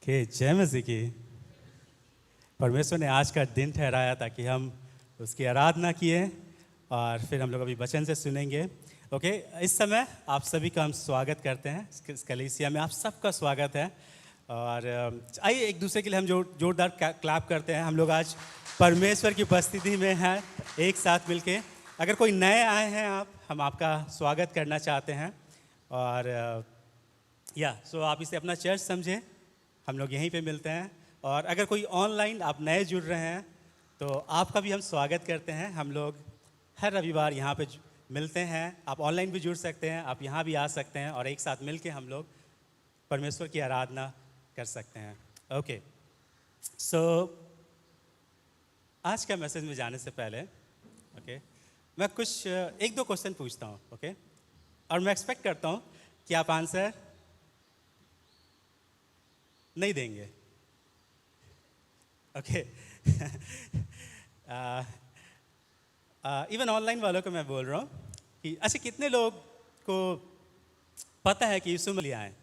Okay, जय मसीह की। परमेश्वर ने आज का दिन ठहराया ताकि हम उसकी आराधना किए और फिर हम लोग अभी वचन से सुनेंगे। ओके, इस समय आप सभी का हम स्वागत करते हैं इस कलीसिया में। आप सबका स्वागत है और आइए एक दूसरे के लिए हम जोरदार क्लैप करते हैं। हम लोग आज परमेश्वर की उपस्थिति में हैं एक साथ मिलके। अगर कोई नए आए हैं हम आपका स्वागत करना चाहते हैं और सो आप इसे अपना चर्च समझें। हम लोग यहीं पे मिलते हैं और अगर कोई ऑनलाइन आप नए जुड़ रहे हैं तो आपका भी हम स्वागत करते हैं। हम लोग हर रविवार यहाँ पे मिलते हैं। आप ऑनलाइन भी जुड़ सकते हैं, आप यहाँ भी आ सकते हैं और एक साथ मिलके हम लोग परमेश्वर की आराधना कर सकते हैं। ओके, सो आज का मैसेज में जाने से पहले मैं कुछ एक दो क्वेश्चन पूछता हूँ। ओके, और मैं एक्सपेक्ट करता हूँ कि आप आंसर नहीं देंगे। ओके, इवन ऑनलाइन वालों को मैं बोल रहा हूँ कि अच्छा, कितने लोग को पता है कि यीशु मसीह आए?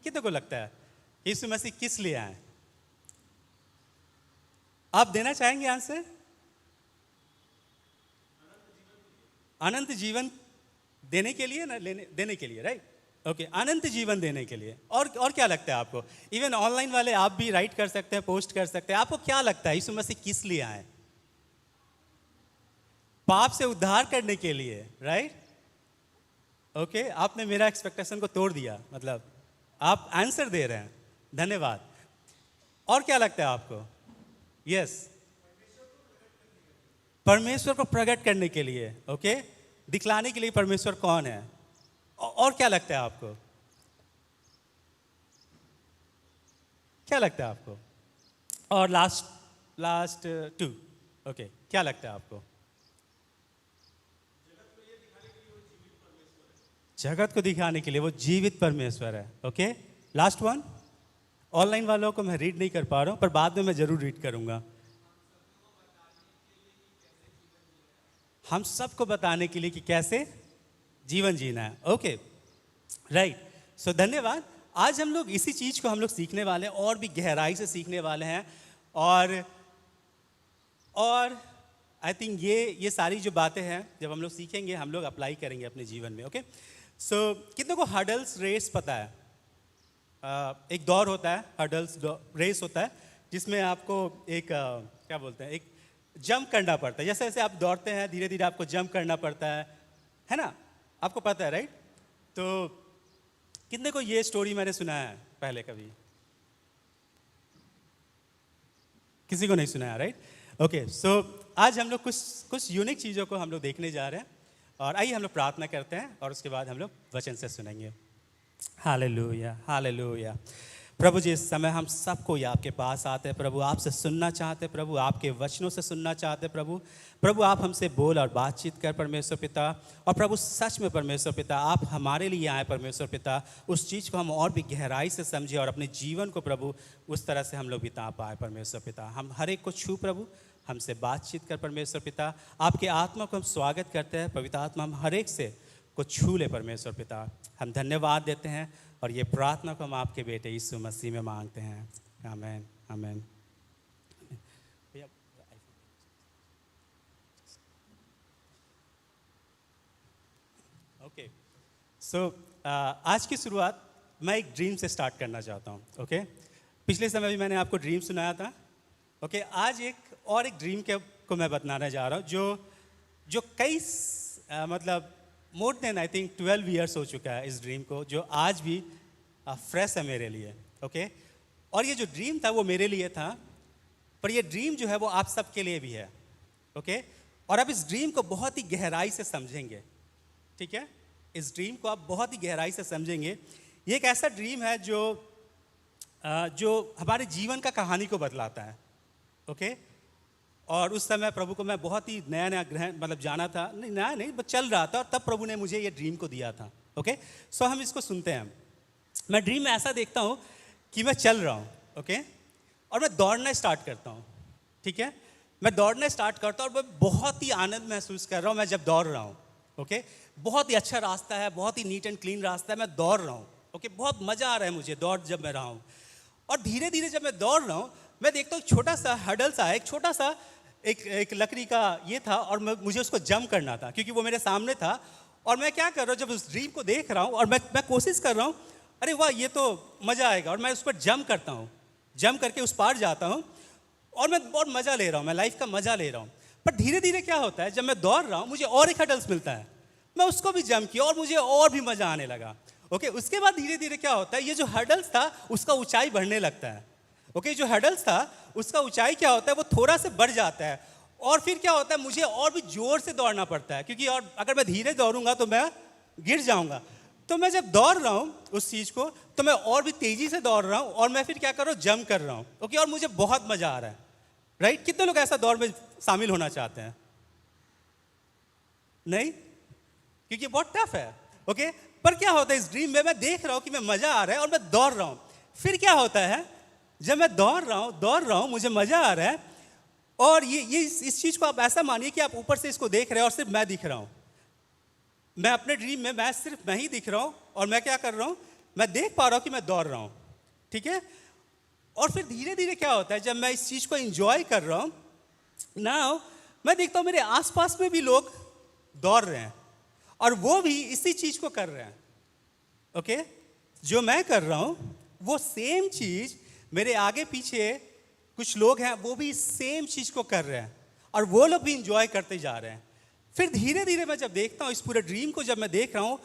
कितने को लगता है कि यीशु मसीह किस लिए आए? आप देना चाहेंगे आंसर? अनंत जीवन देने के लिए ना, देने के लिए, राइट? ओके, अनंत जीवन देने के लिए। और क्या लगता है आपको? इवन ऑनलाइन वाले आप भी राइट कर सकते हैं, पोस्ट कर सकते हैं। आपको क्या लगता है यीशु मसीह किस लिए आए? पाप से उद्धार करने के लिए, राइट? ओके, आपने मेरा एक्सपेक्टेशन को तोड़ दिया, मतलब आप आंसर दे रहे हैं, धन्यवाद। और क्या लगता है आपको? यस, परमेश्वर को प्रकट करने के लिए, ओके, दिखलाने के लिए परमेश्वर कौन है। और क्या लगता है आपको? क्या लगता है आपको? और लास्ट टू, ओके, क्या लगता है आपको? जगत को दिखाने के लिए वो जीवित परमेश्वर है। Okay, last one. ऑनलाइन वालों को मैं रीड नहीं कर पा रहा हूं, पर बाद में मैं जरूर रीड करूंगा। हम सबको बताने के लिए कि कैसे जीवन जीना है। ओके, राइट, सो धन्यवाद। आज हम लोग इसी चीज को हम लोग सीखने वाले हैं और भी गहराई से सीखने वाले हैं और आई थिंक ये सारी जो बातें हैं जब हम लोग सीखेंगे हम लोग अप्लाई करेंगे अपने जीवन में। ओके, सो कितनों को हर्डल्स रेस पता है? एक दौड़ होता है, हर्डल्स रेस होता है, जिसमें आपको एक क्या बोलते हैं, एक जंप करना पड़ता है। जैसे जैसे आप दौड़ते हैं धीरे धीरे आपको जंप करना पड़ता है ना? आपको पता है, राइट? तो कितने को ये स्टोरी मैंने सुना है पहले कभी? किसी को नहीं सुना है, राइट? ओके, सो आज हम लोग कुछ यूनिक चीज़ों को हम लोग देखने जा रहे हैं और आइए हम लोग प्रार्थना करते हैं और उसके बाद हम लोग वचन से सुनेंगे। Hallelujah, hallelujah. प्रभु जी, इस समय हम सब कोई आपके पास आते हैं प्रभु, आपसे सुनना चाहते हैं प्रभु, आपके वचनों से सुनना चाहते हैं प्रभु आप हमसे बोल और बातचीत कर परमेश्वर पिता। और प्रभु सच में परमेश्वर पिता आप हमारे लिए आए परमेश्वर पिता, उस चीज़ को हम और भी गहराई से समझे और अपने जीवन को प्रभु उस तरह से हम लोग बिता पाए परमेश्वर पिता। हम हर एक को छू प्रभु, हमसे बातचीत कर परमेश्वर पिता। आपके आत्मा को हम स्वागत करते हैं, पवित्र आत्मा हम हर एक से को छू ले परमेश्वर पिता। हम धन्यवाद देते हैं और ये प्रार्थना को हम आपके बेटे यीशु मसीह में मांगते हैं, आमीन, आमीन। ओके, सो आज की शुरुआत मैं एक ड्रीम से स्टार्ट करना चाहता हूँ। ओके, पिछले समय भी मैंने आपको ड्रीम सुनाया था। ओके, आज एक ड्रीम को मैं बताना जा रहा हूँ जो कई मतलब more than I think 12 years हो चुका है इस ड्रीम को, जो आज भी फ्रेश है मेरे लिए। ओके, और ये जो ड्रीम था वो मेरे लिए था, पर ये ड्रीम जो है वो आप सबके लिए भी है। ओके, और अब इस ड्रीम को बहुत ही गहराई से समझेंगे, ठीक है? इस ड्रीम को आप बहुत ही गहराई से समझेंगे। ये एक ऐसा ड्रीम है जो हमारे जीवन का कहानी को बदलाता है। ओके, और उस समय प्रभु को मैं बहुत ही नया ग्रहण मतलब जाना था, नहीं नया नहीं, बस चल रहा था और तब प्रभु ने मुझे ये ड्रीम को दिया था। ओके, सो हम इसको सुनते हैं। मैं ड्रीम में ऐसा देखता हूँ कि मैं चल रहा हूँ, ओके, और मैं दौड़ना स्टार्ट करता हूँ, ठीक है? मैं दौड़ना स्टार्ट करता हूँ और मैं बहुत ही आनंद महसूस कर रहा हूँ मैं जब दौड़ रहा हूँ। ओके, बहुत ही अच्छा रास्ता है, बहुत ही नीट एंड क्लीन रास्ता है, मैं दौड़ रहा हूँ। ओके, बहुत मज़ा आ रहा है मुझे दौड़ जब मैं रहा हूँ। और धीरे धीरे जब मैं दौड़ रहा हूँ, मैं देखता हूँ छोटा सा हडल सा, एक छोटा सा एक लकड़ी का ये था, और मुझे उसको जंप करना था क्योंकि वो मेरे सामने था। और मैं क्या कर रहा हूँ, जब उस ड्रीम को देख रहा हूँ और मैं कोशिश कर रहा हूँ, अरे वाह ये तो मज़ा आएगा, और मैं उस पर जंप करता हूँ, जंप करके उस पार जाता हूँ और मैं बहुत मज़ा ले रहा हूँ, मैं लाइफ का मज़ा ले रहा हूँ। पर धीरे धीरे क्या होता है, जब मैं दौड़ रहा हूँ मुझे और एक हडल्स मिलता है, मैं उसको भी जंप किया और मुझे और भी मज़ा आने लगा। ओके, उसके बाद धीरे धीरे क्या होता है, ये जो हडल्स था उसका ऊंचाई बढ़ने लगता है। ओके, जो हडल्स था उसका ऊंचाई क्या होता है, वो थोड़ा से बढ़ जाता है। और फिर क्या होता है, मुझे और भी जोर से दौड़ना पड़ता है, क्योंकि और अगर मैं धीरे दौड़ूंगा तो मैं गिर जाऊंगा। तो मैं जब दौड़ रहा हूँ उस चीज़ को, तो मैं और भी तेज़ी से दौड़ रहा हूँ और मैं फिर क्या कर रहा हूँ, जंप कर रहा हूँ। ओके, और मुझे बहुत मज़ा आ रहा है। राइट, कितने लोग ऐसा दौड़ में शामिल होना चाहते हैं? नहीं, क्योंकि बहुत टफ है। ओके, पर क्या होता है, इस ड्रीम में मैं देख रहा हूँ कि मैं मज़ा आ रहा है और मैं दौड़ रहा हूँ। फिर क्या होता है, जब मैं दौड़ रहा हूँ मुझे मज़ा आ रहा है, और ये इस चीज़ को आप ऐसा मानिए कि आप ऊपर से इसको देख रहे हैं और सिर्फ मैं दिख रहा हूँ। मैं अपने ड्रीम में मैं सिर्फ मैं ही दिख रहा हूँ, और मैं क्या कर रहा हूँ, मैं देख पा रहा हूँ कि मैं दौड़ रहा हूँ। ठीक है, और फिर धीरे धीरे क्या होता है, जब मैं इस चीज़ को एंजॉय कर रहा हूँ नाउ, मैं देखता हूँ मेरे आसपास में भी लोग दौड़ रहे हैं और वो भी इसी चीज़ को कर रहे हैं। ओके, जो मैं कर रहा हूँ वो सेम चीज़ मेरे आगे पीछे कुछ लोग हैं, वो भी सेम चीज़ को कर रहे हैं और वो लोग भी इंजॉय करते जा रहे हैं। फिर धीरे धीरे मैं जब देखता हूँ इस पूरे ड्रीम को, जब मैं देख रहा हूँ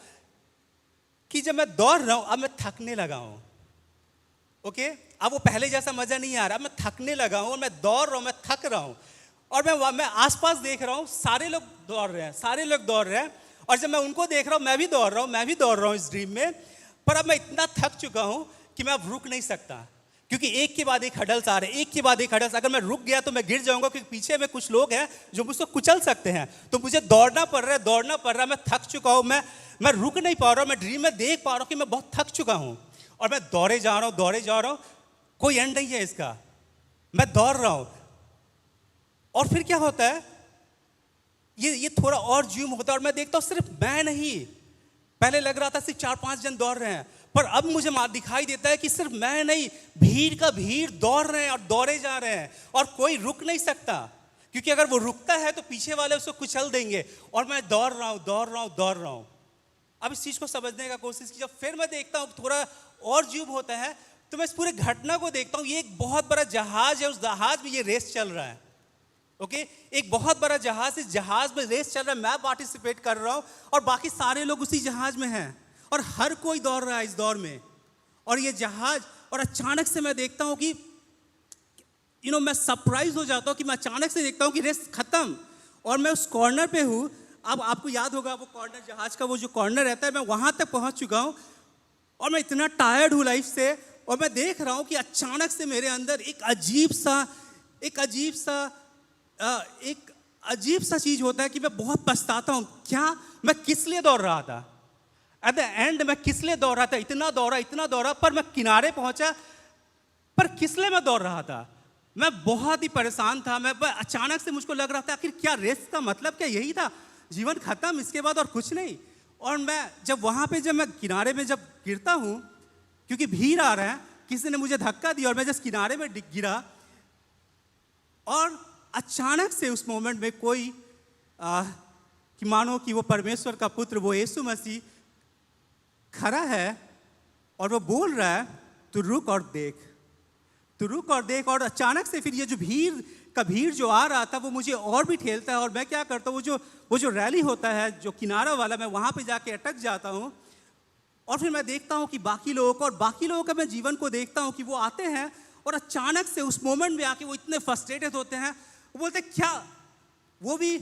कि जब मैं दौड़ रहा हूँ अब मैं थकने लगा हूँ। ओके, अब वो पहले जैसा मज़ा नहीं आ रहा, मैं थकने लगा हूँ और मैं दौड़ रहा हूँ, मैं थक रहा हूँ। और मैं आसपास देख रहा हूँ, सारे लोग दौड़ रहे हैं, सारे लोग दौड़ रहे हैं, और जब मैं उनको देख रहा हूँ मैं भी दौड़ रहा हूँ, मैं भी दौड़ रहा हूँ इस ड्रीम में। पर अब मैं इतना थक चुका हूँ कि मैं अब रुक नहीं सकता, क्योंकि एक के बाद एक हडल्स आ रहे हैं, एक के बाद एक हडल्स। अगर मैं रुक गया तो मैं गिर जाऊंगा, क्योंकि पीछे में कुछ लोग हैं जो मुझको कुचल सकते हैं। तो मुझे दौड़ना पड़ रहा है, दौड़ना पड़ रहा है। मैं थक चुका हूँ, मैं रुक नहीं पा रहा हूँ। मैं ड्रीम में देख पा रहा हूँ कि मैं बहुत थक चुका हूँ और मैं दौड़े जा रहा हूँ, दौड़े जा रहा हूँ, कोई एंड नहीं है इसका। मैं दौड़ रहा हूँ और फिर क्या होता है, ये थोड़ा और जूम होता है और मैं देखता हूँ सिर्फ मैं नहीं, पहले लग रहा था सिर्फ 4-5 जन दौड़ रहे हैं, पर अब मुझे दिखाई देता है कि सिर्फ मैं नहीं, भीड़ का भीड़ दौड़ रहे हैं और दौड़े जा रहे हैं और कोई रुक नहीं सकता, क्योंकि अगर वो रुकता है तो पीछे वाले उसको कुचल देंगे। और मैं दौड़ रहा हूँ, दौड़ रहा हूँ, दौड़ रहा हूँ। अब इस चीज़ को समझने का कोशिश की, जब फिर मैं देखता हूँ थोड़ा और जूम होता है, तो मैं इस पूरे घटना को देखता हूँ। ये एक बहुत बड़ा जहाज है, उस जहाज में ये रेस चल रहा है। ओके, एक बहुत बड़ा जहाज, इस जहाज में रेस चल रहा है, मैं पार्टिसिपेट कर रहा हूँ और बाकी सारे लोग उसी जहाज में हैं और हर कोई दौड़ रहा है इस दौड़ में। और ये जहाज, और अचानक से मैं देखता हूँ कि मैं सरप्राइज हो जाता हूँ कि मैं अचानक से देखता हूँ कि रेस खत्म और मैं उस कॉर्नर पे हूँ। अब आपको याद होगा वो कॉर्नर, जहाज का वो जो कॉर्नर रहता है, मैं वहाँ तक पहुँच चुका हूँ और मैं इतना टायर्ड हूँ लाइफ से, और मैं देख रहा हूँ कि अचानक से मेरे अंदर एक अजीब सा चीज होता है कि मैं बहुत पछताता हूँ। क्या मैं किस लिए दौड़ रहा था? एट द एंड मैं किस लिए दौड़ रहा था? इतना दौड़ा, पर मैं किनारे पहुंचा, पर किस लिए मैं दौड़ रहा था? मैं बहुत ही परेशान था। मैं अचानक से मुझको लग रहा था आखिर क्या रेस का मतलब क्या यही था, जीवन खत्म, इसके बाद और कुछ नहीं। और मैं जब वहां पे जब मैं किनारे में जब गिरता हूँ, क्योंकि भीड़ आ रहा है, किसी ने मुझे धक्का दिया और मैं जब किनारे में गिरा, और अचानक से उस मोमेंट में कोई कि मानो कि वो परमेश्वर का पुत्र, वो यीशु मसीह खड़ा है और वो बोल रहा है, तू रुक और देख, तू रुक और देख। और अचानक से फिर ये जो भीड़ जो आ रहा था वो मुझे और भी ठेलता है, और मैं क्या करता हूँ, वो जो रैली होता है जो किनारा वाला, मैं वहाँ पे जाके अटक जाता हूँ। और फिर मैं देखता हूँ कि बाकी लोगों का मैं जीवन को देखता हूँ कि वो आते हैं और अचानक से उस मोमेंट में आके वो इतने फ्रस्ट्रेटेड होते हैं, वो बोलते क्या, वो भी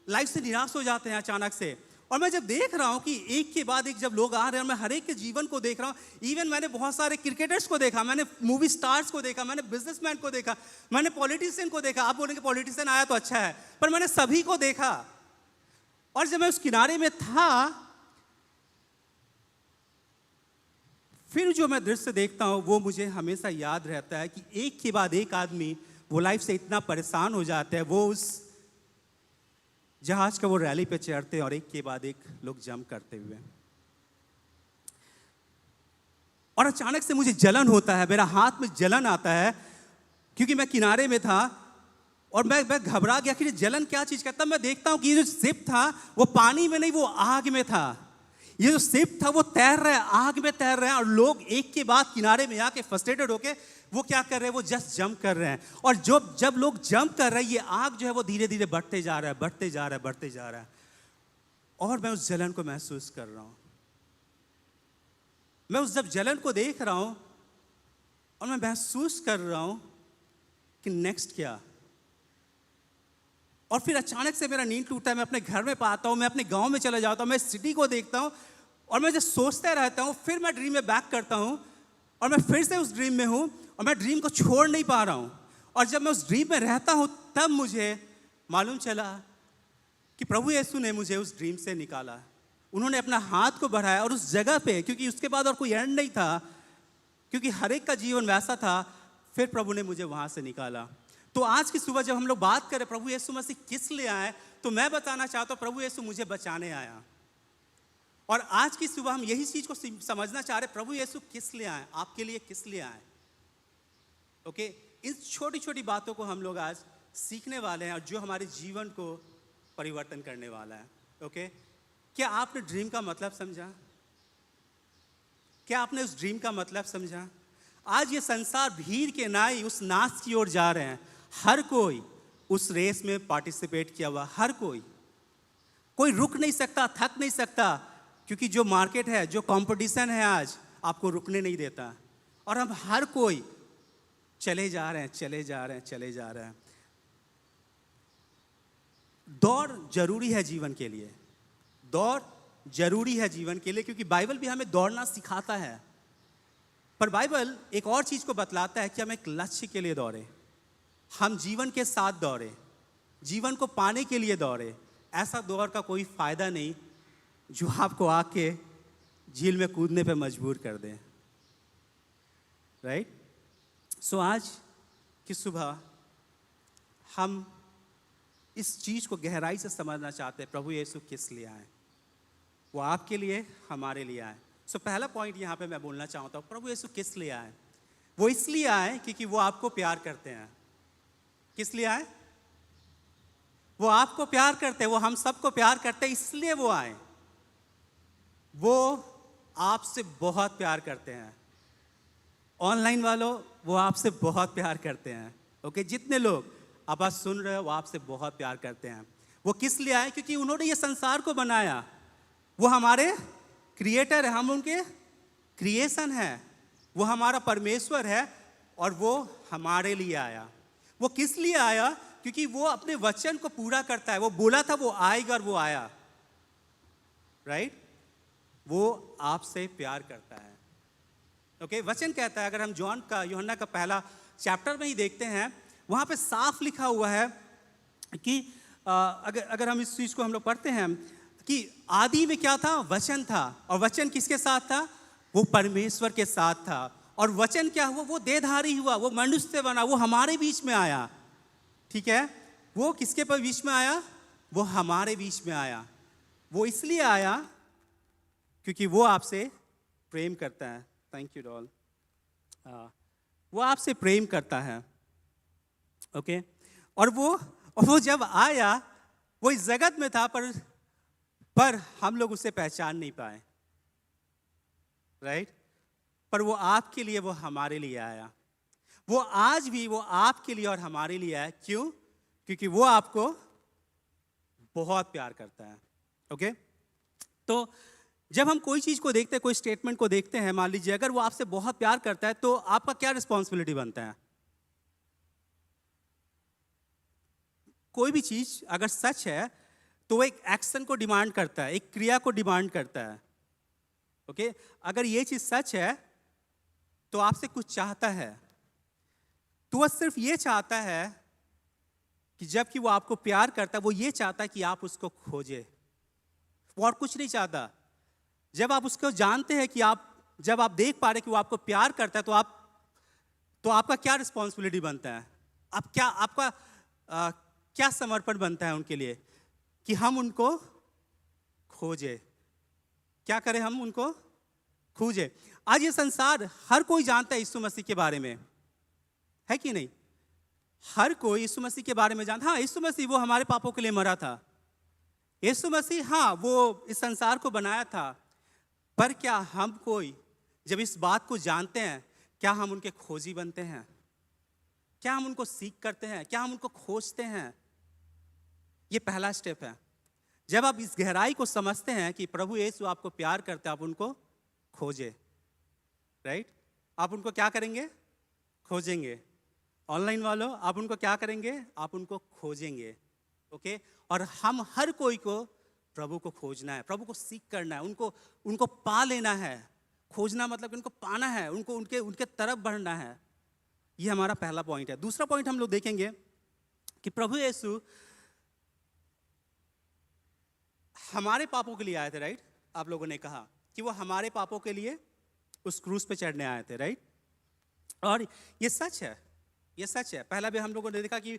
लाइफ से निराश हो जाते हैं अचानक से। और मैं जब देख रहा हूँ कि एक के बाद एक जब लोग आ रहे हैं, और मैं हर एक के जीवन को देख रहा हूँ, इवन मैंने बहुत सारे क्रिकेटर्स को देखा, मैंने मूवी स्टार्स को देखा, मैंने बिजनेसमैन को देखा, मैंने पॉलिटिशियन को देखा। आप बोलेंगे पॉलिटिशियन आया तो अच्छा है, पर मैंने सभी को देखा। और जब मैं उस किनारे में था, फिर जो मैं दृश्य देखता हूँ वो मुझे हमेशा याद रहता है कि एक के बाद एक आदमी वो लाइफ से इतना परेशान हो जाता है, वो उस जहाज का वो रैली पे चढ़ते हैं और एक के बाद एक लोग जंप करते हुए। और अचानक से मुझे जलन होता है, मेरा हाथ में जलन आता है, क्योंकि मैं किनारे में था और मैं घबरा गया कि ये जलन क्या चीज़ का। तब मैं देखता हूँ कि ये जो शिप था वो पानी में नहीं, वो आग में था। ये जो शिप था वो तैर रहा है, आग में तैर रहा है, और लोग एक के बाद किनारे में आके फ्रस्ट्रेटेड होके वो क्या कर रहे हैं, वो जस्ट जंप कर रहे हैं। और जब लोग जंप कर रहे हैं, ये आग जो है वो धीरे धीरे बढ़ते जा रहा है, बढ़ते जा रहा है, बढ़ते जा रहा है, और मैं उस जलन को महसूस कर रहा हूँ। मैं उस जब जलन को देख रहा हूँ और मैं महसूस कर रहा हूँ कि नेक्स्ट क्या। और फिर अचानक से मेरा नींद टूटा है, मैं अपने घर में पाता हूँ, मैं अपने गांव में चला जाता हूँ, मैं सिटी को देखता हूँ, और मैं जब सोचता रहता हूँ, फिर मैं ड्रीम में बैक करता हूँ और मैं फिर से उस ड्रीम में हूँ और मैं ड्रीम को छोड़ नहीं पा रहा हूँ। और जब मैं उस ड्रीम में रहता हूँ तब मुझे मालूम चला कि प्रभु यीशु ने मुझे उस ड्रीम से निकाला। उन्होंने अपना हाथ को बढ़ाया और उस जगह पे, क्योंकि उसके बाद और कोई एंड नहीं था, क्योंकि हर एक का जीवन वैसा था, फिर प्रभु ने मुझे वहाँ से निकाला। तो आज की सुबह जब हम लोग बात करें प्रभु यीशु मसीह किस लिए आए, तो मैं बताना चाहता हूँ प्रभु यीशु मुझे बचाने आया। और आज की सुबह हम यही चीज़ को समझना चाह रहे, प्रभु यीशु किस लिए आए, आपके लिए किस लिए आए। ओके, इन छोटी छोटी बातों को हम लोग आज सीखने वाले हैं और जो हमारे जीवन को परिवर्तन करने वाला है। ओके, क्या आपने ड्रीम का मतलब समझा? क्या आपने उस ड्रीम का मतलब समझा? आज ये संसार भीड़ के नाई उस नाश की ओर जा रहे हैं। हर कोई उस रेस में पार्टिसिपेट किया हुआ, हर कोई रुक नहीं सकता, थक नहीं सकता, क्योंकि जो मार्केट है, जो कंपटीशन है आज आपको रुकने नहीं देता। और हम हर कोई चले जा रहे हैं, चले जा रहे हैं, चले जा रहे हैं। दौड़ जरूरी है जीवन के लिए, दौड़ जरूरी है जीवन के लिए, क्योंकि बाइबल भी हमें दौड़ना सिखाता है। पर बाइबल एक और चीज को बतलाता है कि हम एक लक्ष्य के लिए दौड़े, हम जीवन के साथ दौड़े, जीवन को पाने के लिए दौड़े। ऐसा दौड़ का कोई फायदा नहीं जो आपको आके झील में कूदने पे मजबूर कर दे। राइट? सो आज की सुबह हम इस चीज को गहराई से समझना चाहते हैं, प्रभु यीशु किस लिए आए। वो आपके लिए, हमारे लिए आए। सो पहला पॉइंट यहाँ पे मैं बोलना चाहता हूँ, प्रभु यीशु किस लिए आए। वो इसलिए आए क्योंकि वो आपको प्यार करते हैं। किस लिए आए? वो आपको प्यार करते हैं, वो हम सबको प्यार करते हैं, इसलिए वो आए। वो आपसे बहुत प्यार करते हैं। ऑनलाइन वालों, वो आपसे बहुत प्यार करते हैं। ओके, जितने लोग आप आज सुन रहे हो वो आपसे बहुत प्यार करते हैं। वो किस लिए आए? क्योंकि उन्होंने ये संसार को बनाया। वो हमारे क्रिएटर है, हम उनके क्रिएशन है, वो हमारा परमेश्वर है और वो हमारे लिए आया। वो किस लिए आया? क्योंकि वो अपने वचन को पूरा करता है। वो बोला था वो आएगा और वो आया। राइट? वो आपसे प्यार करता है। ओके, वचन कहता है, अगर हम यूहन्ना का पहला चैप्टर में ही देखते हैं, वहां पे साफ लिखा हुआ है कि अगर हम इस चीज को हम लोग पढ़ते हैं कि आदि में क्या था? वचन था, और वचन किसके साथ था? वो परमेश्वर के साथ था। और वचन क्या हुआ? वो देहधारी हुआ, वो मनुष्य बना, वो हमारे बीच में आया। ठीक है? वो किसके पर बीच में आया? वो हमारे बीच में आया। वो इसलिए आया क्योंकि वो आपसे प्रेम करता है। Thank you doll. वो आपसे प्रेम करता है। ओके, और वो जब आया, वो इस जगत में था, पर हम लोग उसे पहचान नहीं पाए। राइट? पर वो आपके लिए, वो हमारे लिए आया। वो आज भी वो आपके लिए और हमारे लिए आया। क्यों? क्योंकि वो आपको बहुत प्यार करता है। ओके, तो जब हम कोई चीज को देखते हैं, कोई स्टेटमेंट को देखते हैं, मान लीजिए अगर वो आपसे बहुत प्यार करता है, तो आपका क्या रिस्पॉन्सिबिलिटी बनता है? कोई भी चीज अगर सच है तो वो एक एक्शन को डिमांड करता है, एक क्रिया को डिमांड करता है। ओके, अगर ये चीज सच है तो आपसे कुछ चाहता है, तो वह सिर्फ ये चाहता है कि जबकि वो आपको प्यार करता है, वो ये चाहता है कि आप उसको खोजे, वो और कुछ नहीं चाहता। जब आप उसको जानते हैं कि जब आप देख पा रहे कि वो आपको प्यार करता है, तो आपका क्या रिस्पॉन्सिबिलिटी बनता है? आपका क्या समर्पण बनता है उनके लिए? कि हम उनको खोजे। क्या करें? हम उनको खोजे। आज ये संसार हर कोई जानता है यीशु मसीह के बारे में, है कि नहीं? हर कोई यीशु मसीह के बारे में जानता। हाँ, यीशु मसीह वो हमारे पापों के लिए मरा था। यीशु मसीह, हाँ, वो इस संसार को बनाया था। पर क्या हम कोई जब इस बात को जानते हैं, क्या हम उनके खोजी बनते हैं? क्या हम उनको सीख करते हैं? क्या हम उनको खोजते हैं? ये पहला स्टेप है। जब आप इस गहराई को समझते हैं कि प्रभु यीशु आपको प्यार करते हैं, आप उनको खोजे, राइट? आप उनको क्या करेंगे? खोजेंगे। ऑनलाइन वालों, आप उनको क्या करेंगे? आप उनको खोजेंगे, ओके? और हम हर कोई को प्रभु को खोजना है, प्रभु को सीख करना है, उनको पा लेना है। खोजना मतलब उनको पाना है, उनको उनके तरफ बढ़ना है। ये हमारा पहला पॉइंट है। दूसरा पॉइंट हम लोग देखेंगे कि प्रभु यीशु हमारे पापों के लिए आए थे, राइट? आप लोगों ने कहा कि वो हमारे पापों के लिए उस क्रूस पे चढ़ने आए थे, राइट? और ये सच है, ये सच है। पहला भी हम लोगों ने देखा कि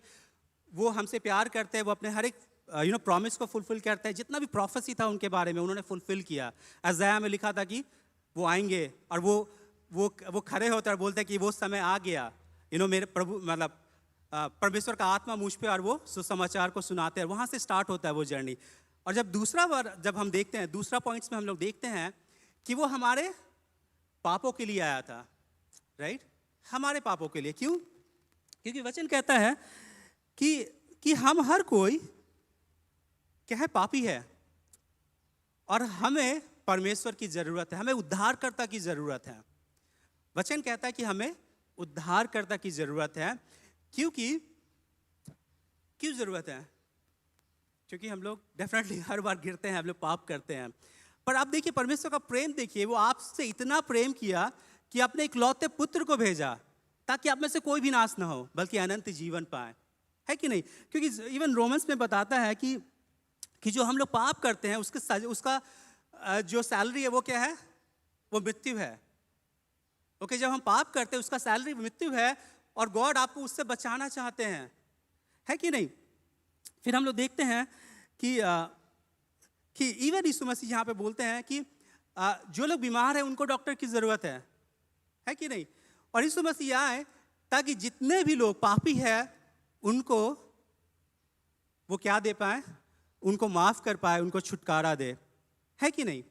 वो हमसे प्यार करते हैं, वो अपने हर एक प्रॉमिस को फुलफिल करते हैं। जितना भी प्रोफेसी था उनके बारे में उन्होंने फुलफिल किया। अज़ाया में लिखा था कि वो आएंगे और वो खड़े होते और बोलते हैं कि वो समय आ गया, मेरे प्रभु, मतलब परमेश्वर का आत्मा मुझ पे, और वो सुसमाचार को सुनाते हैं। वहाँ से स्टार्ट होता है वो जर्नी। और जब हम देखते हैं दूसरा पॉइंट्स में हम लोग देखते हैं कि वो हमारे पापों के लिए आया था, राइट? हमारे पापों के लिए। क्यों? क्योंकि वचन कहता है कि हम हर कोई क्या है? पापी है, और हमें परमेश्वर की जरूरत है, हमें उद्धारकर्ता की जरूरत है। वचन कहता है कि हमें उद्धारकर्ता की जरूरत है। क्यों जरूरत है? क्योंकि हम लोग डेफिनेटली हर बार गिरते हैं, हम लोग पाप करते हैं। पर आप देखिए परमेश्वर का प्रेम देखिए, वो आपसे इतना प्रेम किया कि अपने इकलौते पुत्र को भेजा ताकि आप में से कोई भी नाश ना हो बल्कि अनंत जीवन पाए, है कि नहीं? क्योंकि इवन रोमन्स में बताता है कि जो हम लोग पाप करते हैं उसका जो सैलरी है वो क्या है? वो मृत्यु है। ओके, जब हम पाप करते हैं उसका सैलरी मृत्यु है, और गॉड आपको उससे बचाना चाहते हैं, है कि नहीं? फिर हम लोग देखते हैं कि इवन यीशु मसीह यहाँ पे बोलते हैं कि जो लोग बीमार हैं उनको डॉक्टर की ज़रूरत है कि नहीं? और यीशु मसीह आए ताकि जितने भी लोग पापी हैं उनको वो क्या दे पाए? उनको माफ़ कर पाए, उनको छुटकारा दे, है कि नहीं?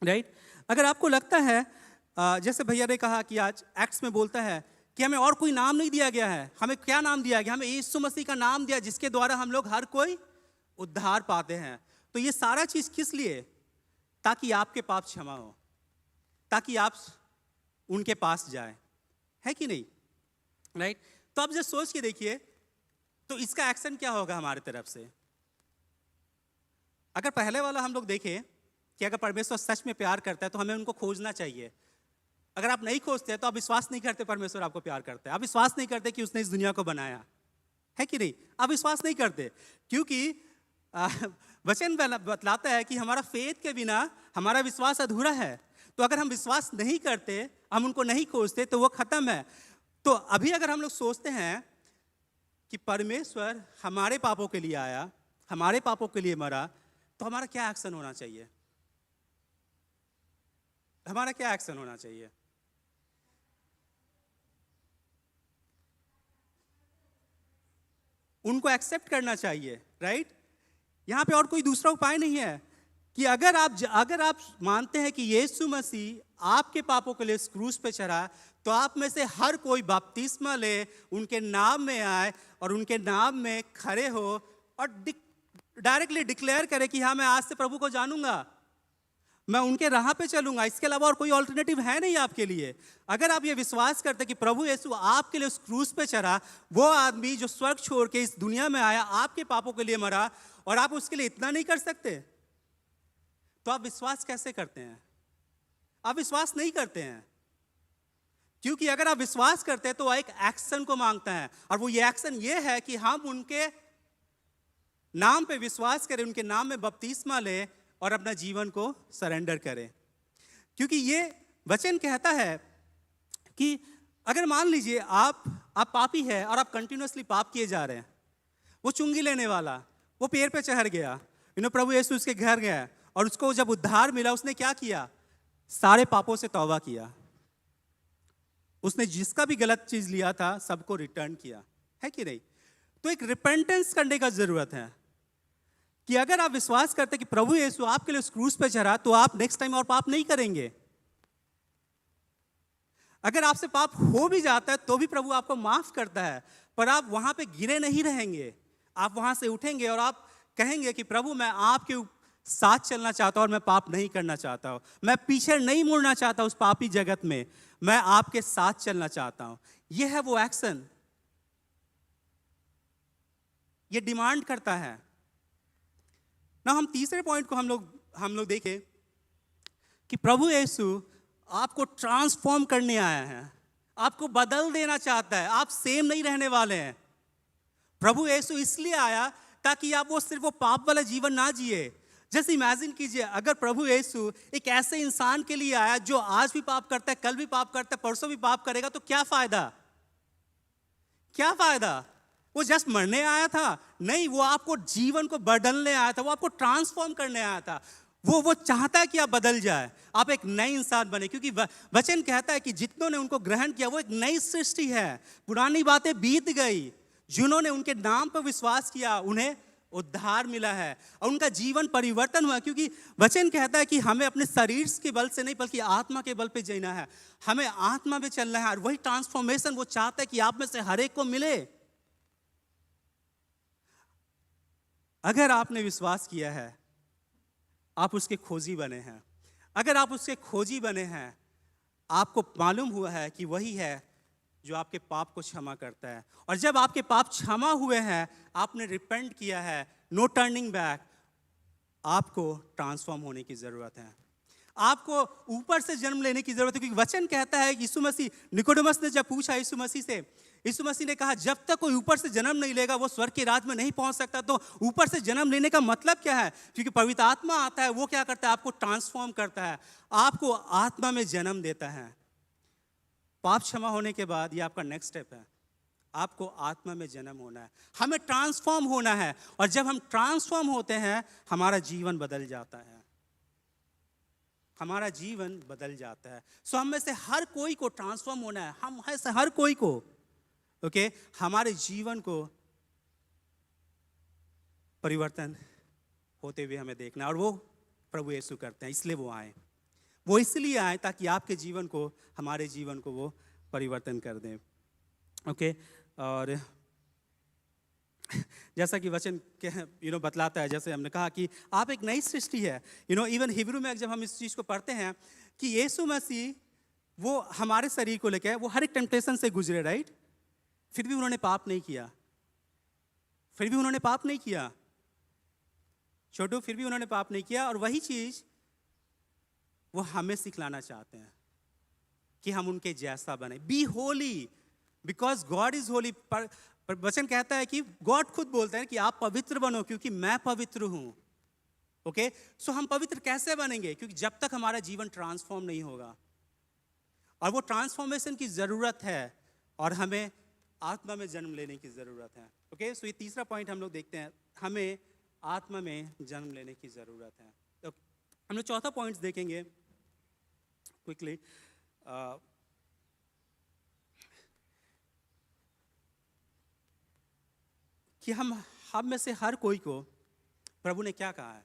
राइट? अगर आपको लगता है जैसे भैया ने कहा कि आज एक्ट्स में बोलता है कि हमें और कोई नाम नहीं दिया गया है। हमें क्या नाम दिया गया? हमें यीशु मसीह का नाम दिया जिसके द्वारा हम लोग हर कोई उद्धार पाते हैं। तो ये सारा चीज किस लिए? ताकि आपके पाप क्षमा हो, ताकि आप उनके पास जाए, है कि नहीं? राइट? तो आप जब सोच के देखिए तो इसका एक्शन क्या होगा हमारे तरफ से। अगर पहले वाला हम लोग देखें कि अगर परमेश्वर सच में प्यार करता है तो हमें उनको खोजना चाहिए। अगर आप नहीं खोजते तो आप विश्वास नहीं करते परमेश्वर आपको प्यार करता है। आप विश्वास नहीं करते कि उसने इस दुनिया को बनाया, है कि नहीं? आप विश्वास नहीं करते क्योंकि वचन बतलाता है कि हमारा फेथ के बिना हमारा विश्वास अधूरा है। तो अगर हम विश्वास नहीं करते, हम उनको नहीं खोजते तो वो खत्म है। तो अभी अगर हम लोग सोचते हैं कि परमेश्वर हमारे पापों के लिए आया, हमारे पापों के लिए मरा, तो हमारा क्या एक्शन होना चाहिए? हमारा क्या एक्शन होना चाहिए? उनको एक्सेप्ट करना चाहिए, राइट? यहां पे और कोई दूसरा उपाय नहीं है कि अगर आप मानते हैं कि यीशु मसीह आपके पापों के लिए इस क्रूस पे चढ़ा, तो आप में से हर कोई बपतिस्मा ले, उनके नाम में आए और उनके नाम में खड़े हो और डायरेक्टली डिक्लेयर करे कि हाँ, मैं आज से प्रभु को जानूंगा, मैं उनके राह पे चलूंगा। इसके अलावा और कोई ऑल्टरनेटिव है नहीं आपके लिए। अगर आप ये विश्वास करते कि प्रभु यीशु आपके लिए उस क्रूस पे चढ़ा, वो आदमी जो स्वर्ग छोड़ के इस दुनिया में आया, आपके पापों के लिए मरा, और आप उसके लिए इतना नहीं कर सकते, तो आप विश्वास कैसे करते हैं? आप विश्वास नहीं करते हैं, क्योंकि अगर आप विश्वास करते हैं तो वह एक एक्शन को मांगता है, और वो ये एक्शन ये है कि हम उनके नाम पे विश्वास करें, उनके नाम में बपतिस्मा लें और अपना जीवन को सरेंडर करें। क्योंकि ये वचन कहता है कि अगर मान लीजिए आप पापी है और आप कंटिन्यूअसली पाप किए जा रहे हैं। वो चुंगी लेने वाला वो पेड़ पे चढ़ गया, प्रभु यीशु उसके घर गया, और उसको जब उद्धार मिला उसने क्या किया? सारे पापों से तौबा किया, उसने जिसका भी गलत चीज लिया था सबको रिटर्न किया, है कि नहीं? तो एक रिपेंटेंस करने का जरूरत है कि अगर आप विश्वास करते कि प्रभु यीशु आपके लिए उस क्रूस पे चढ़ा, तो आप नेक्स्ट टाइम और पाप नहीं करेंगे। अगर आपसे पाप हो भी जाता है तो भी प्रभु आपको माफ करता है, पर आप वहां पे गिरे नहीं रहेंगे। आप वहां से उठेंगे और आप कहेंगे कि प्रभु मैं आपके साथ चलना चाहता हूं और मैं पाप नहीं करना चाहता हूं, मैं पीछे नहीं मुड़ना चाहता उस पापी जगत में, मैं आपके साथ चलना चाहता हूं। यह है वो एक्शन, ये डिमांड करता है ना। हम तीसरे पॉइंट को हम लोग देखें कि प्रभु यीशु आपको ट्रांसफॉर्म करने आया है, आपको बदल देना चाहता है। आप सेम नहीं रहने वाले हैं। प्रभु यीशु इसलिए आया ताकि आप सिर्फ वो पाप वाला जीवन ना जिए। जैसे इमेजिन कीजिए, अगर प्रभु यीशु एक ऐसे इंसान के लिए आया जो आज भी पाप करता है, कल भी पाप करता है, परसों भी पाप करेगा, तो क्या फायदा? क्या फायदा? वो जस्ट मरने आया था? नहीं, वो आपको जीवन को बदलने आया था, वो आपको ट्रांसफॉर्म करने आया था। वो चाहता है कि आप बदल जाए, आप एक नए इंसान बने, क्योंकि वचन कहता है कि जितनों ने उनको ग्रहण किया वो एक नई सृष्टि है। पुरानी बातें बीत गई, जिन्होंने उनके नाम पर विश्वास किया उन्हें उद्धार मिला है और उनका जीवन परिवर्तन हुआ। क्योंकि वचन कहता है कि हमें अपने शरीर के बल से नहीं बल्कि आत्मा के बल पे जीना है, हमें आत्मा में चलना है। और वही ट्रांसफॉर्मेशन वो चाहता है कि आप में से हर एक को मिले। अगर आपने विश्वास किया है, आप उसके खोजी बने हैं। अगर आप उसके खोजी बने हैं, आपको मालूम हुआ है कि वही है जो आपके पाप को क्षमा करता है। और जब आपके पाप क्षमा हुए हैं, आपने रिपेंट किया है, नो टर्निंग बैक, आपको ट्रांसफॉर्म होने की जरूरत है। आपको ऊपर से जन्म लेने की जरूरत है। क्योंकि वचन कहता है कि यीशु मसीह, निकोदेमस ने जब पूछा यीशु मसीह से, यीशु मसीह ने कहा जब तक कोई ऊपर से जन्म नहीं लेगा वो स्वर्ग के राज में नहीं पहुंच सकता। तो ऊपर से जन्म लेने का मतलब क्या है? क्योंकि पवित्र आत्मा आता है, वो क्या करता है? आपको ट्रांसफॉर्म करता है, आपको आत्मा में जन्म देता है। पाप क्षमा होने के बाद ये आपका नेक्स्ट स्टेप है, आपको आत्मा में जन्म होना है, हमें ट्रांसफॉर्म होना है। और जब हम ट्रांसफॉर्म होते हैं, हमारा जीवन बदल जाता है, हमारा जीवन बदल जाता है। सो हम में से हर कोई को ट्रांसफॉर्म होना है, हम में से हर कोई को, ओके, हमारे जीवन को परिवर्तन होते हुए हमें देखना। और वो प्रभु यीशु करते हैं, इसलिए वो इसलिए आए ताकि आपके जीवन को, हमारे जीवन को वो परिवर्तन कर दें, ओके। और जैसा कि वचन के बतलाता है, जैसे हमने कहा कि आप एक नई सृष्टि है। इवन हिब्रू में जब हम इस चीज़ को पढ़ते हैं कि यीशु मसीह वो हमारे शरीर को लेकर वो हर एक टेम्पटेशन से गुजरे, राइट? फिर भी उन्होंने पाप नहीं किया, फिर भी उन्होंने पाप नहीं किया छोटू, फिर भी उन्होंने पाप नहीं किया। और वही चीज़ वो हमें सिखलाना चाहते हैं कि हम उनके जैसा बने। Be holy because God is holy. पर वचन कहता है कि गॉड खुद बोलते हैं कि आप पवित्र बनो क्योंकि मैं पवित्र हूं, ओके। सो हम पवित्र कैसे बनेंगे? क्योंकि जब तक हमारा जीवन ट्रांसफॉर्म नहीं होगा, और वो ट्रांसफॉर्मेशन की जरूरत है, और हमें आत्मा में जन्म लेने की जरूरत है, ओके। सो ये तीसरा पॉइंट हम लोग देखते हैं, हमें आत्मा में जन्म लेने की जरूरत है। तो हम लोग चौथा पॉइंट देखेंगे क्विकली, कि हम में से हर कोई को प्रभु ने क्या कहा है,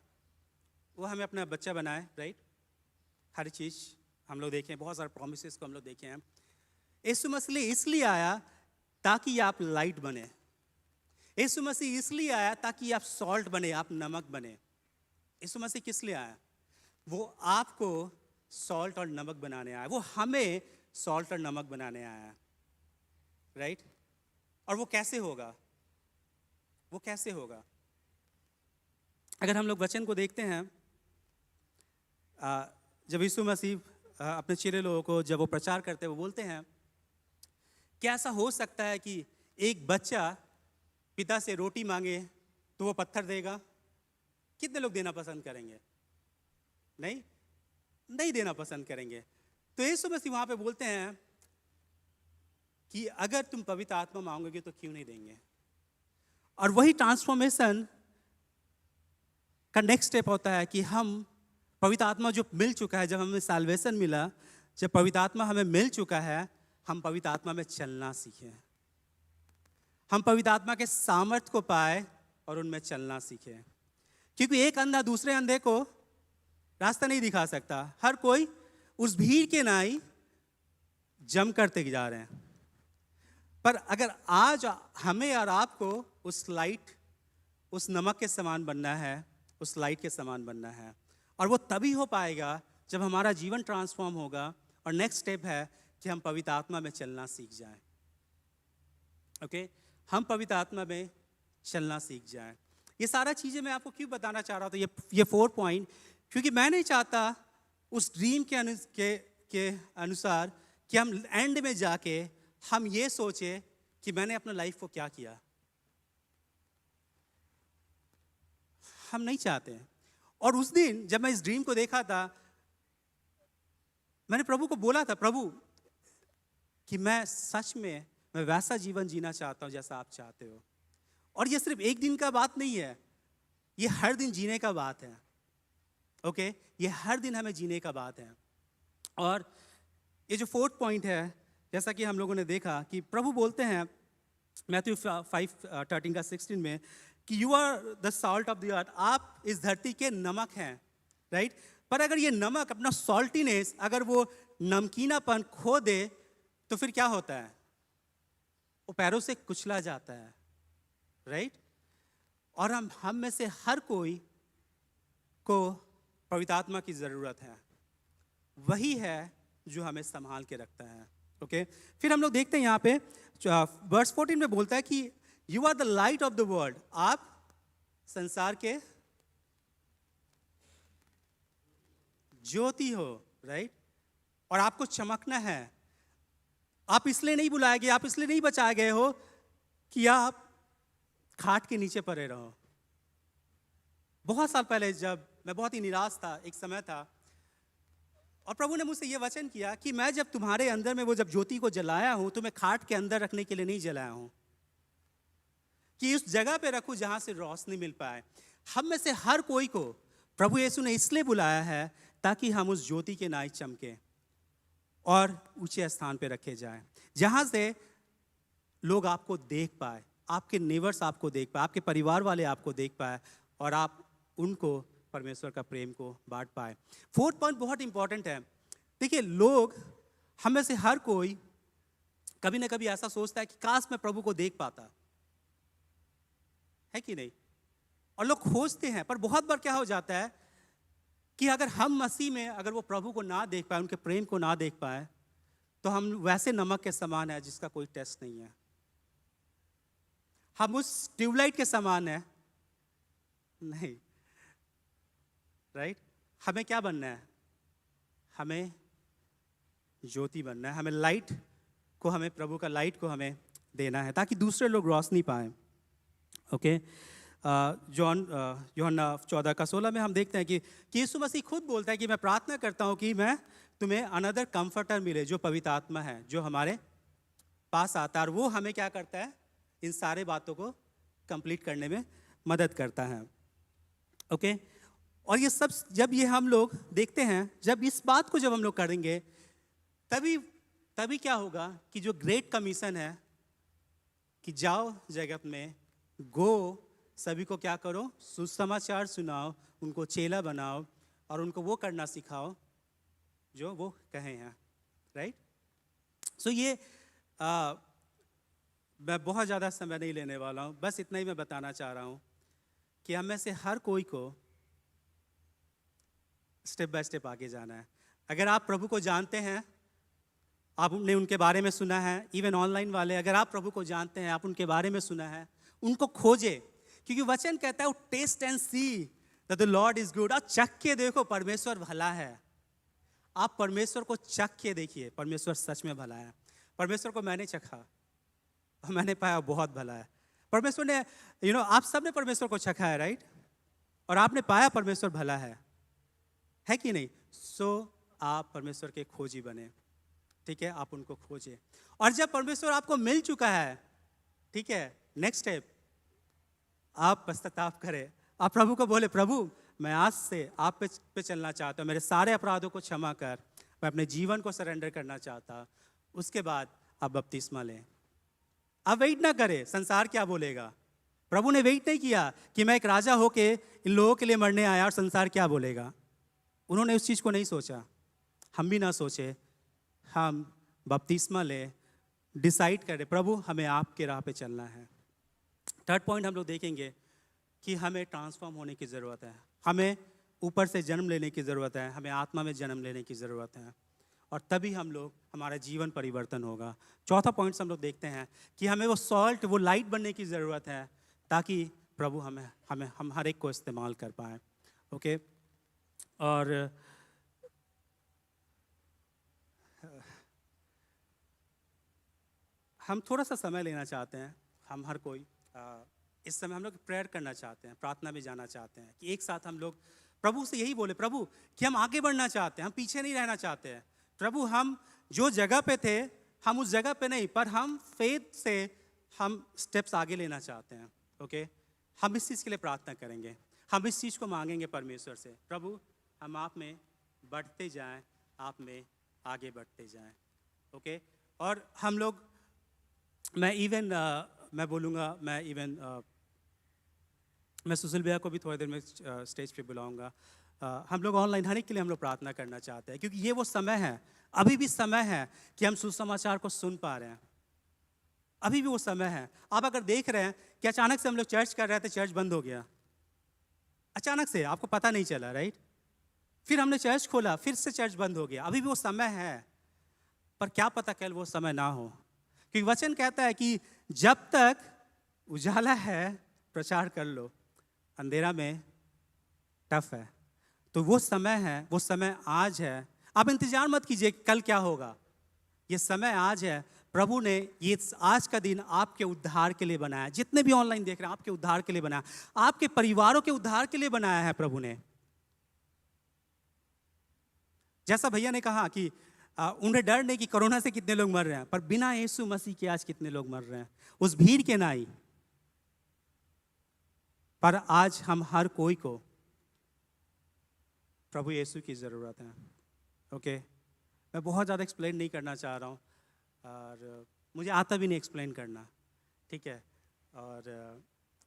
वो हमें अपना बच्चा बनाए, राइट? हर चीज़ हम लोग देखें, बहुत सारे प्रॉमिसेस को हम लोग देखे हैं। यीशु मसीह इसलिए आया ताकि आप लाइट बने। यीशु मसीह इसलिए आया ताकि आप सॉल्ट बने, आप नमक बने। यीशु मसीह किस लिए आया? वो आपको सॉल्ट और नमक बनाने आया, वो हमें सॉल्ट और नमक बनाने आया, राइट? और वो कैसे होगा? वो कैसे होगा? अगर हम लोग वचन को देखते हैं, जब यीशु मसीह अपने चेले लोगों को जब वो प्रचार करते हैं, वो बोलते हैं क्या ऐसा हो सकता है कि एक बच्चा पिता से रोटी मांगे तो वो पत्थर देगा? कितने लोग देना पसंद करेंगे? नहीं देना पसंद करेंगे। तो यीशु मसीह वहां पे बोलते हैं कि अगर तुम पवित्र आत्मा मांगोगे तो क्यों नहीं देंगे? और वही ट्रांसफॉर्मेशन का नेक्स्ट स्टेप होता है कि हम पवित्र आत्मा जो मिल चुका है, जब हमें साल्वेशन मिला, जब पवित्र आत्मा हमें मिल चुका है, हम पवित्र आत्मा में चलना सीखें। हम पवित्र आत्मा के सामर्थ्य को पाए और उनमें चलना सीखें। क्योंकि एक अंधा दूसरे अंधे को रास्ता नहीं दिखा सकता। हर कोई उस भीड़ के नाई जम करते जा रहे हैं। पर अगर आज हमें और आपको उस लाइट, उस नमक के समान बनना है, उस लाइट के समान बनना है, और वो तभी हो पाएगा जब हमारा जीवन ट्रांसफॉर्म होगा। और नेक्स्ट स्टेप है कि हम पवित्र आत्मा में चलना सीख जाएं। ओके, हम पवित्र आत्मा में चलना सीख जाएं। ये सारा चीज़ें मैं आपको क्यों बताना चाह रहा था, ये 4 पॉइंट, क्योंकि मैं नहीं चाहता उस ड्रीम के अनुसार कि हम एंड में जाके हम ये सोचे कि मैंने अपना लाइफ को क्या किया। हम नहीं चाहते हैं। और उस दिन जब मैं इस ड्रीम को देखा था, मैंने प्रभु को बोला था, प्रभु कि मैं सच में मैं वैसा जीवन जीना चाहता हूं जैसा आप चाहते हो। और ये सिर्फ एक दिन का बात नहीं है, ये हर दिन जीने का बात है। ओके, ये हर दिन हमें जीने का बात है। और ये जो 4th पॉइंट है, जैसा कि हम लोगों ने देखा कि प्रभु बोलते हैं मैथ्यू 5:13-16 में कि you are the salt of the earth, आप इस धरती के नमक हैं, राइट। पर अगर ये नमक अपना सॉल्टीनेस, अगर वो नमकीनापन खो दे तो फिर क्या होता है? वो पैरों से कुचला जाता है, राइट। और हम में से हर कोई को पवित्र आत्मा की ज़रूरत है। वही है जो हमें संभाल के रखता है। ओके, फिर हम लोग देखते हैं यहाँ पे वर्स 14 में बोलता है कि you are the light of the world, आप संसार के ज्योति हो, राइट। और आपको चमकना है। आप इसलिए नहीं बुलाए गए, आप इसलिए नहीं बचाए गए हो कि आप खाट के नीचे पड़े रहो। बहुत साल पहले जब मैं बहुत ही निराश था, एक समय था, और प्रभु ने मुझसे ये वचन किया कि मैं जब तुम्हारे अंदर में वो जब ज्योति को जलाया हूं, तो मैं खाट के अंदर रखने के लिए नहीं जलाया हूं, कि उस जगह पे रखूं जहां से रोशनी मिल पाए। हम में से हर कोई को प्रभु यीशु ने इसलिए बुलाया है ताकि हम उस ज्योति के नाई चमके और ऊंचे स्थान पे रखे जाएं, जहां से लोग आपको देख पाए, आपके नेबर्स आपको देख पाए, आपके परिवार वाले आपको देख पाए, और आप उनको परमेश्वर का प्रेम को बांट पाए। 4th पॉइंट बहुत इंपॉर्टेंट है। देखिए, लोग, हम में से हर कोई कभी ना कभी ऐसा सोचता है कि काश मैं प्रभु को देख पाता, है कि नहीं। और लोग खोजते हैं, पर बहुत बार क्या हो जाता है कि अगर हम मसीह में, अगर वो प्रभु को ना देख पाए, उनके प्रेम को ना देख पाए, तो हम वैसे नमक के समान है जिसका कोई टेस्ट नहीं है। हम उस ट्यूबलाइट के समान है नहीं, राइट। हमें क्या बनना है? हमें ज्योति बनना है। हमें लाइट को, हमें प्रभु का लाइट को हमें देना है ताकि दूसरे लोग रोशनी पाएं। ओके, यूहन्ना 14:16 में हम देखते हैं कि यीशु मसीह खुद बोलता है कि मैं प्रार्थना करता हूं कि मैं तुम्हें अनदर कंफर्टर मिले, जो पवित्र आत्मा है, जो हमारे पास आता है, और वो हमें क्या करता है? इन सारे बातों को कंप्लीट करने में मदद करता है। ओके, और ये सब जब ये हम लोग देखते हैं, जब इस बात को जब हम लोग करेंगे, तभी क्या होगा कि जो ग्रेट कमीशन है कि जाओ जगत में, गो, सभी को क्या करो? सुसमाचार सुनाओ, उनको चेला बनाओ और उनको वो करना सिखाओ जो वो कहे हैं, राइट। सो ये मैं बहुत ज़्यादा समय नहीं लेने वाला हूँ, बस इतना ही मैं बताना चाह रहा हूँ कि हम में से हर कोई को स्टेप बाय स्टेप आगे जाना है। अगर आप प्रभु को जानते हैं, आपने उनके बारे में सुना है, इवन ऑनलाइन वाले, अगर आप प्रभु को जानते हैं, आप उनके बारे में सुना है, उनको खोजे, क्योंकि वचन कहता है taste and see that the Lord is good. आप चख के देखो, परमेश्वर भला है। आप परमेश्वर को चख के देखिए, परमेश्वर सच में भला है। परमेश्वर को मैंने चखा और मैंने पाया बहुत भला है। परमेश्वर ने, आप सब ने परमेश्वर को चखा है, राइट, और आपने पाया परमेश्वर भला है कि नहीं। सो आप परमेश्वर के खोजी बने, ठीक है, आप उनको खोजे। और जब परमेश्वर आपको मिल चुका है, ठीक है, नेक्स्ट स्टेप, आप पश्चाताप करें। आप प्रभु को बोले, प्रभु मैं आज से आप पे चलना चाहता हूँ, मेरे सारे अपराधों को क्षमा कर, मैं अपने जीवन को सरेंडर करना चाहता। उसके बाद आप बपतिस्मा लें। आप वेट ना करें संसार क्या बोलेगा। प्रभु ने वेट नहीं किया कि मैं एक राजा होके इन लोगों के लिए मरने आया और संसार क्या बोलेगा। उन्होंने उस चीज़ को नहीं सोचा, हम भी ना सोचे। हम बपतिस्मा ले, डिसाइड करें प्रभु हमें आपके राह पे चलना है। थर्ड पॉइंट हम लोग देखेंगे कि हमें ट्रांसफॉर्म होने की ज़रूरत है, हमें ऊपर से जन्म लेने की ज़रूरत है, हमें आत्मा में जन्म लेने की ज़रूरत है, और तभी हमारा जीवन परिवर्तन होगा। चौथा पॉइंट हम लोग देखते हैं कि हमें वो सॉल्ट, वो लाइट बनने की ज़रूरत है, ताकि प्रभु हम हर एक को इस्तेमाल कर पाए। ओके, और हम थोड़ा सा समय लेना चाहते हैं, हम हर कोई इस समय हम लोग प्रेयर करना चाहते हैं, प्रार्थना में जाना चाहते हैं कि एक साथ हम लोग प्रभु से यही बोले, प्रभु कि हम आगे बढ़ना चाहते हैं, हम पीछे नहीं रहना चाहते हैं। प्रभु हम जो जगह पे थे हम उस जगह पे नहीं, पर हम फेथ से हम स्टेप्स आगे लेना चाहते हैं। ओके, हम इस चीज़ के लिए प्रार्थना करेंगे, हम इस चीज़ को मांगेंगे परमेश्वर से, प्रभु हम आप में बढ़ते जाएं, आप में आगे बढ़ते जाएं। ओके, और हम लोग मैं बोलूँगा, मैं सुशील भैया को भी थोड़ी देर में स्टेज पे बुलाऊंगा। हम लोग ऑनलाइन हर एक के लिए हम लोग प्रार्थना करना चाहते हैं, क्योंकि ये वो समय है, अभी भी समय है कि हम सुसमाचार को सुन पा रहे हैं, अभी भी वो समय है। आप अगर देख रहे हैं कि अचानक से हम लोग चर्च कर रहे थे, चर्च बंद हो गया अचानक से, आपको पता नहीं चला, राइट? फिर हमने चर्च खोला, फिर से चर्च बंद हो गया। अभी भी वो समय है, पर क्या पता कल वो समय ना हो, क्योंकि वचन कहता है कि जब तक उजाला है प्रचार कर लो, अंधेरा में टफ है। तो वो समय है, वो समय आज है। आप इंतजार मत कीजिए कल क्या होगा, ये समय आज है। प्रभु ने ये आज का दिन आपके उद्धार के लिए बनाया, जितने भी ऑनलाइन देख रहे हैं आपके उद्धार के लिए बनाया, आपके परिवारों के उद्धार के लिए बनाया है प्रभु ने। जैसा भैया ने कहा कि उन्हें डर नहीं कि कोरोना से कितने लोग मर रहे हैं, पर बिना यीशु मसीह के आज कितने लोग मर रहे हैं, उस भीड़ के नहीं। पर आज हम हर कोई को प्रभु यीशु की ज़रूरत है। ओके, मैं बहुत ज़्यादा एक्सप्लेन नहीं करना चाह रहा हूँ, और मुझे आता भी नहीं एक्सप्लेन करना, ठीक है। और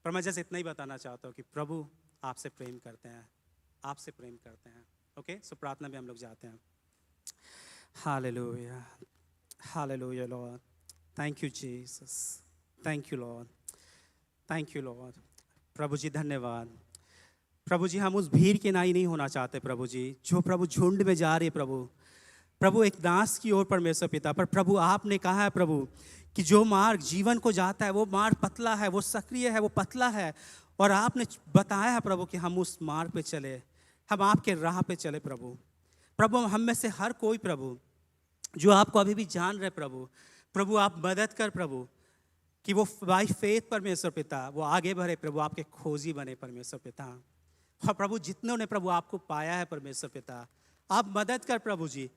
पर मैं जैसे इतना ही बताना चाहता हूँ कि प्रभु आपसे प्रेम करते हैं, आपसे प्रेम करते हैं। ओके, सो प्रार्थना में हम लोग जाते हैं। Hallelujah, hallelujah Lord, thank you Jesus, thank you Lord, thank you Lord. प्रभु जी धन्यवाद। प्रभु जी हम उस भीड़ के नाई नहीं होना चाहते प्रभु जी, जो प्रभु झुंड में जा रहे प्रभु एक नाश की ओर परमेश्वर पिता। पर प्रभु आपने कहा है प्रभु कि जो मार्ग जीवन को जाता है वो मार्ग पतला है, वो सक्रिय है, वो पतला है, और आपने बताया है प्रभु कि हम उस मार्ग पे चले, हम आपके राह पे चले प्रभु। प्रभु हम में से हर कोई प्रभु जो आपको अभी भी जान रहे प्रभु आप मदद कर प्रभु कि वो बाय फेथ परमेश्वर पिता वो आगे बढ़े प्रभु, आपके खोजी बने परमेश्वर पिता। और प्रभु जितनों ने प्रभु आपको पाया है परमेश्वर पिता, आप मदद कर प्रभु जी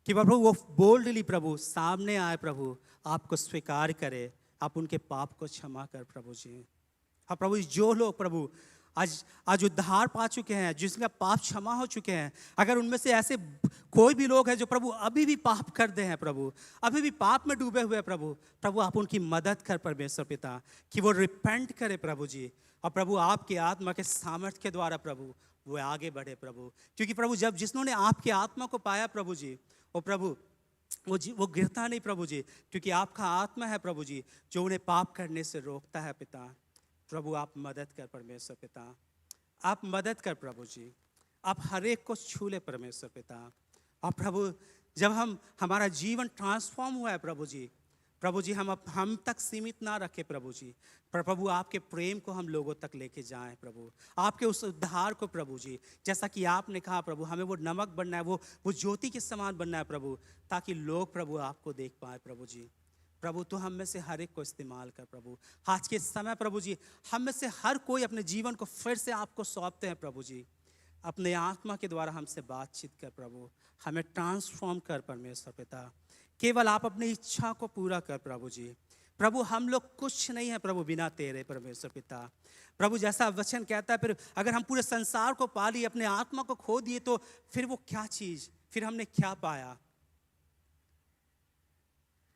कि प्रभु वो बोल्डली प्रभु सामने आए प्रभु, आपको स्वीकार करे, आप उनके पाप को क्षमा कर प्रभु जी। हाँ प्रभु, जो लोग प्रभु आज उद्धार पा चुके हैं, जिसका पाप क्षमा हो चुके हैं, अगर उनमें से ऐसे कोई भी लोग हैं जो प्रभु अभी भी पाप करते हैं प्रभु, अभी भी पाप में डूबे हुए प्रभु आप उनकी मदद कर परमेश्वर पिता कि वो रिपेंट करे प्रभु जी, और प्रभु आपके आत्मा के सामर्थ्य के द्वारा प्रभु वो आगे बढ़े प्रभु। क्योंकि प्रभु जब जिसने आपके आत्मा को पाया प्रभु जी, वो प्रभु वो गिरता नहीं प्रभु जी, क्योंकि आपका आत्मा है प्रभु जी जो उन्हें पाप करने से रोकता है पिता। प्रभु आप मदद कर परमेश्वर पिता, आप मदद कर प्रभु जी, आप हर एक को छू ले परमेश्वर पिता। और प्रभु जब हमारा जीवन ट्रांसफॉर्म हुआ है प्रभु जी हम तक सीमित ना रखे प्रभु जी, पर प्रभु आपके प्रेम को हम लोगों तक लेके जाएं प्रभु, आपके उस उद्धार को प्रभु जी, जैसा कि आपने कहा प्रभु हमें वो नमक बनना है, वो ज्योति के समान बनना है प्रभु, ताकि लोग प्रभु आपको देख पाए प्रभु जी। प्रभु तो हम में से हर एक को इस्तेमाल कर प्रभु। आज के समय प्रभु जी हम में से हर कोई अपने जीवन को फिर से आपको सौंपते हैं प्रभु जी, अपने आत्मा के द्वारा हमसे बातचीत कर प्रभु, हमें ट्रांसफॉर्म कर परमेश्वर पिता। केवल आप अपनी इच्छा को पूरा कर प्रभु जी। प्रभु हम लोग कुछ नहीं है प्रभु बिना तेरे परमेश्वर पिता। प्रभु जैसा वचन कहता है, फिर अगर हम पूरे संसार को पा लिए, अपने आत्मा को खो दिए, तो फिर वो क्या चीज, फिर हमने क्या पाया।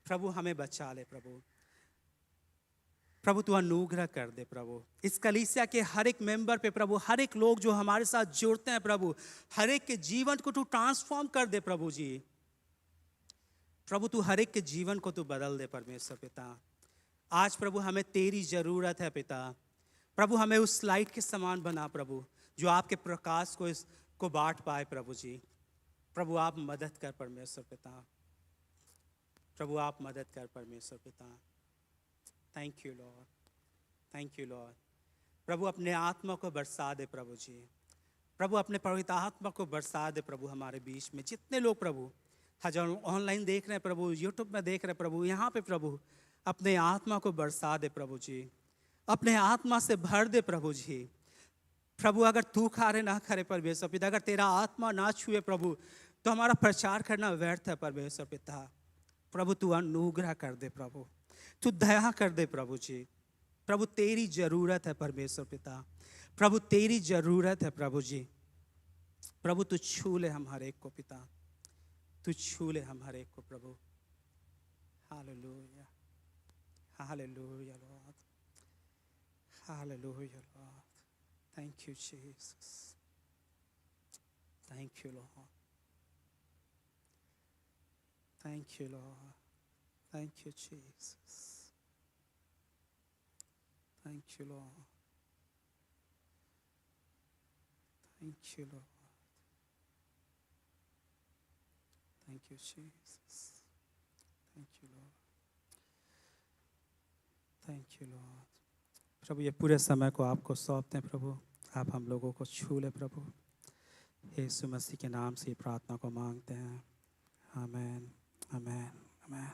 प्रभु हमें बचा ले प्रभु। प्रभु तू अनुग्रह कर दे प्रभु, इस कलीसिया के हर एक मेंबर पे प्रभु, हर एक लोग जो हमारे साथ जुड़ते हैं प्रभु, हर एक के जीवन को तू ट्रांसफॉर्म कर दे प्रभु जी। प्रभु तू हर एक के जीवन को तू बदल दे परमेश्वर पिता। आज प्रभु हमें तेरी जरूरत है पिता। प्रभु हमें उस लाइट के समान बना प्रभु, जो आपके प्रकाश को बांट पाए प्रभु जी। प्रभु आप मदद कर परमेश्वर पिता। प्रभु आप मदद कर परमेश्वर पिता। Thank you Lord, thank you Lord. प्रभु अपने आत्मा को बरसा दे प्रभु जी। प्रभु अपने पवित्र आत्मा को बरसा दे प्रभु हमारे बीच में। जितने लोग प्रभु हजार ऑनलाइन देख रहे हैं प्रभु, यूट्यूब में देख रहे हैं प्रभु, यहाँ पे प्रभु अपने आत्मा को बरसा दे प्रभु जी। अपने आत्मा से भर दे प्रभु जी। प्रभु अगर तू कार्य ना करे परमेश्वर पिता, अगर तेरा आत्मा ना छुए प्रभु, तो हमारा प्रचार करना व्यर्थ है परमेश्वर पिता। प्रभु तू अनुग्रह कर दे प्रभु, तू दया कर दे प्रभु जी। प्रभु तेरी जरूरत है परमेश्वर पिता। प्रभु तेरी जरूरत है प्रभु जी। प्रभु तू छू ले हम हर एक को पिता, तू छू ले हम हर एक को प्रभु। Hallelujah, hallelujah Lord, hallelujah Lord. Thank you Jesus, thank you Lord, thank you Lord, thank you Jesus, thank you Lord, thank you Lord, thank you Jesus, thank you Lord, thank you Lord. प्रभु ये पूरे समय को आपको सौंपते हैं प्रभु, आप हम लोगों को छू ले प्रभु। यीशु मसीह के नाम से प्रार्थना को मांगते हैं, आमीन, आमीन, आमीन।